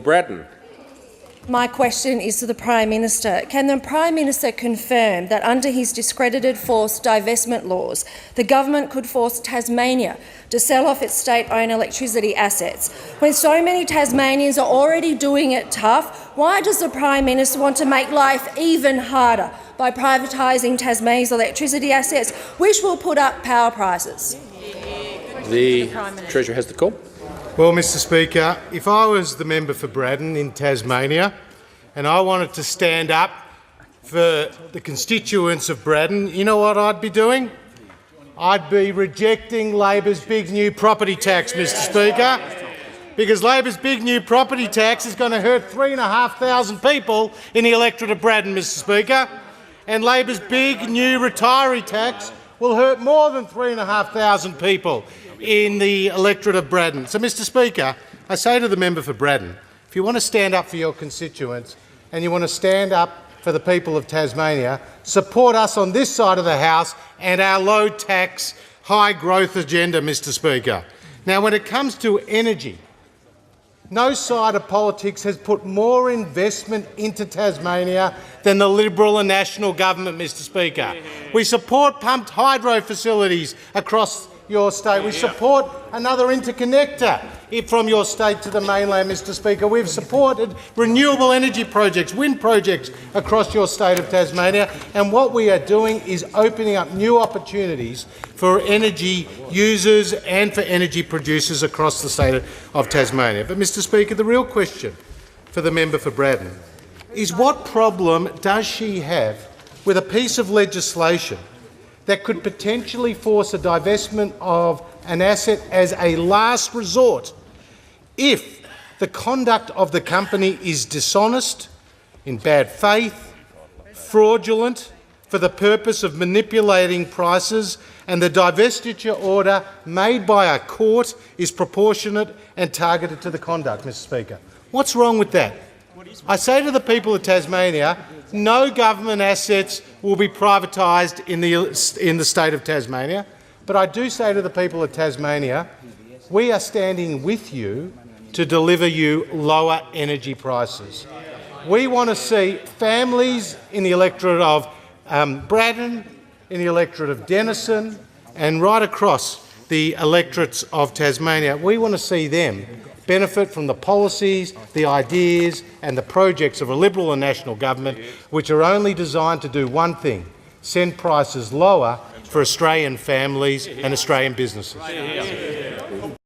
Braddon. My question is to the Prime Minister. Can the Prime Minister confirm that under his discredited forced divestment laws, the government could force Tasmania to sell off its state-owned electricity assets? When so many Tasmanians are already doing it tough, why does the Prime Minister want to make life even harder by privatising Tasmania's electricity assets, which will put up power prices? The Treasurer has the call. Well, Mr Speaker, if I was the member for Braddon in Tasmania and I wanted to stand up for the constituents of Braddon, you know what I'd be doing? I'd be rejecting Labor's big new property tax, Mr Speaker, because Labor's big new property tax is going to hurt 3,500 people in the electorate of Braddon, Mr Speaker, and Labor's big new retiree tax will hurt more than 3,500 people in the electorate of Braddon. So, Mr Speaker, I say to the member for Braddon, if you want to stand up for your constituents and you want to stand up for the people of Tasmania, support us on this side of the House and our low-tax, high-growth agenda, Mr Speaker. Now, when it comes to energy, no side of politics has put more investment into Tasmania than the Liberal and National Government, Mr Speaker. We support pumped hydro facilities across your state. We support another interconnector from your state to the mainland, Mr Speaker. We've supported renewable energy projects, wind projects across your state of Tasmania, and what we are doing is opening up new opportunities for energy users and for energy producers across the state of Tasmania. But, Mr Speaker, the real question for the member for Braddon is what problem does she have with a piece of legislation that could potentially force a divestment of an asset as a last resort if the conduct of the company is dishonest, in bad faith, fraudulent, for the purpose of manipulating prices, and the divestiture order made by a court is proportionate and targeted to the conduct, Mr Speaker. What's wrong with that? I say to the people of Tasmania, no government assets will be privatised in the state of Tasmania, but I do say to the people of Tasmania, we are standing with you to deliver you lower energy prices. We want to see families in the electorate of Braddon, in the electorate of Denison and right across the electorates of Tasmania, we want to see them benefit from the policies, the ideas and the projects of a Liberal and National Government which are only designed to do one thing: send prices lower for Australian families and Australian businesses.